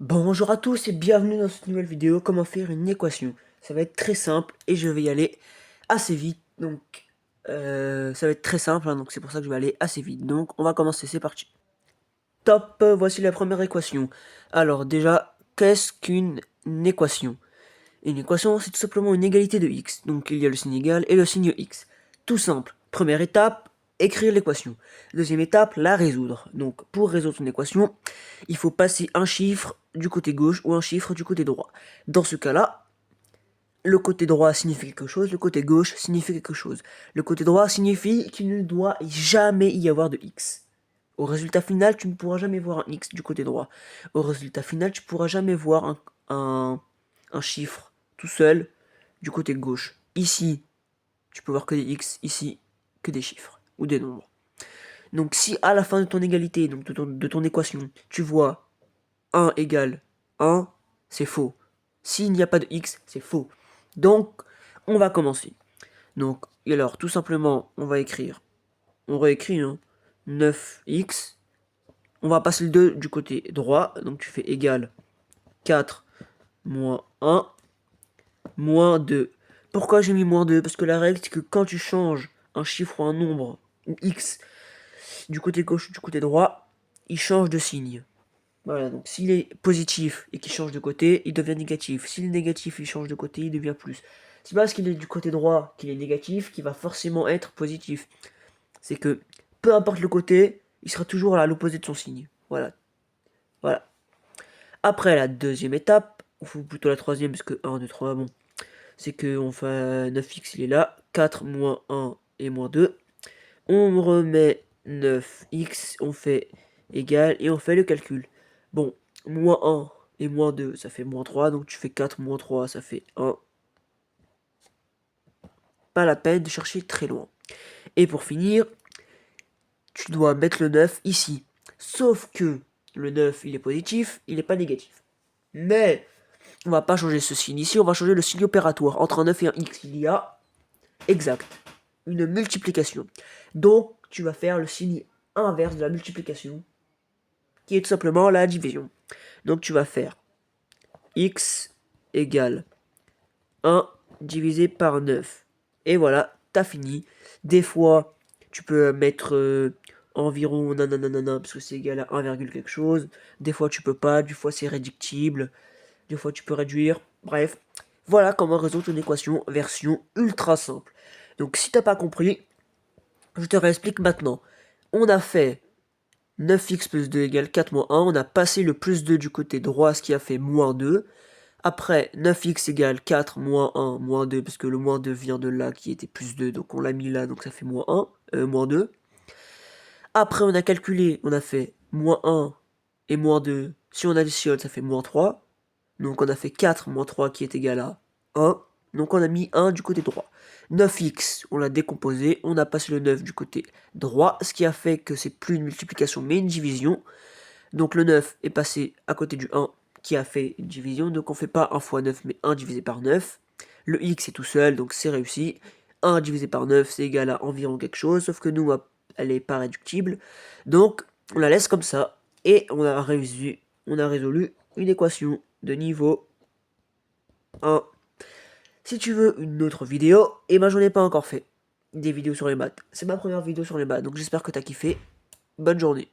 Bonjour à tous et bienvenue dans cette nouvelle vidéo, comment faire une équation. Ça va être très simple et je vais y aller assez vite, donc ça va être très simple, hein, donc c'est pour ça que je vais aller assez vite. Donc on va commencer, c'est parti. Top, voici la première équation. Alors déjà, qu'est-ce qu'une équation? Une équation, c'est tout simplement une égalité de x. Donc il y a le signe égal et le signe x. Tout simple. Première étape, écrire l'équation. Deuxième étape, la résoudre. Donc pour résoudre une équation, il faut passer un chiffre du côté gauche ou un chiffre du côté droit. Dans ce cas-là, le côté droit signifie quelque chose, le côté gauche signifie quelque chose. Le côté droit signifie qu'il ne doit jamais y avoir de x. Au résultat final, tu ne pourras jamais voir un x du côté droit. Au résultat final, tu ne pourras jamais voir un chiffre tout seul du côté gauche. Ici, tu peux voir que des x, ici, que des chiffres ou des nombres. Donc si à la fin de ton égalité, donc de ton équation, tu vois 1 égale 1, c'est faux. S'il n'y a pas de x, c'est faux. Donc, on va commencer. Donc, alors, tout simplement, on réécrit, hein, 9x. On va passer le 2 du côté droit, donc tu fais égal 4 moins 1 moins 2. Pourquoi j'ai mis moins 2? Parce que la règle, c'est que quand tu changes un chiffre ou un nombre, ou x, du côté gauche ou du côté droit, il change de signe. Voilà, donc s'il est positif et qu'il change de côté, il devient négatif. S'il est négatif, il change de côté, il devient plus. C'est pas parce qu'il est du côté droit qu'il est négatif qu'il va forcément être positif. C'est que, peu importe le côté, il sera toujours à l'opposé de son signe. Voilà. Voilà. Après la deuxième étape, ou plutôt la troisième, parce que 1, 2, 3, bon, c'est que on fait 9x, il est là, 4 moins 1 et moins 2. On remet 9x, on fait égal, et on fait le calcul. Bon, moins 1 et moins 2, ça fait moins 3, donc tu fais 4 moins 3, ça fait 1. Pas la peine de chercher très loin. Et pour finir, tu dois mettre le 9 ici. Sauf que le 9, il est positif, il n'est pas négatif. Mais on va pas changer ce signe ici, on va changer le signe opératoire. Entre un 9 et un x, il y a exact une multiplication. Donc, tu vas faire le signe inverse de la multiplication, qui est tout simplement la division. Donc, tu vas faire x égale 1 divisé par 9. Et voilà, t'as fini. Des fois, tu peux mettre environ nanana, parce que c'est égal à 1, quelque chose. Des fois, tu peux pas. Des fois, c'est réductible. Des fois, tu peux réduire. Bref, voilà comment résoudre une équation version ultra simple. Donc, si t'as pas compris, je te réexplique maintenant. On a fait 9x plus 2 égale 4 moins 1. On a passé le plus 2 du côté droit, ce qui a fait moins 2. Après, 9x égale 4 moins 1 moins 2, parce que le moins 2 vient de là, qui était plus 2, donc on l'a mis là, donc ça fait moins 1, moins 2. Après, on a calculé, on a fait moins 1 et moins 2. Si on additionne, ça fait moins 3. Donc on a fait 4 moins 3 qui est égal à 1. Donc on a mis 1 du côté droit. 9x, on l'a décomposé, on a passé le 9 du côté droit, ce qui a fait que c'est plus une multiplication mais une division. Donc le 9 est passé à côté du 1 qui a fait une division, donc on fait pas 1 fois 9 mais 1 divisé par 9. Le x est tout seul, donc c'est réussi. 1 divisé par 9, c'est égal à environ quelque chose, sauf que nous, elle est pas réductible. Donc on la laisse comme ça, et on a résolu une équation de niveau 1. Si tu veux une autre vidéo, et ben j'en ai pas encore fait des vidéos sur les maths. C'est ma première vidéo sur les maths, donc j'espère que t'as kiffé. Bonne journée.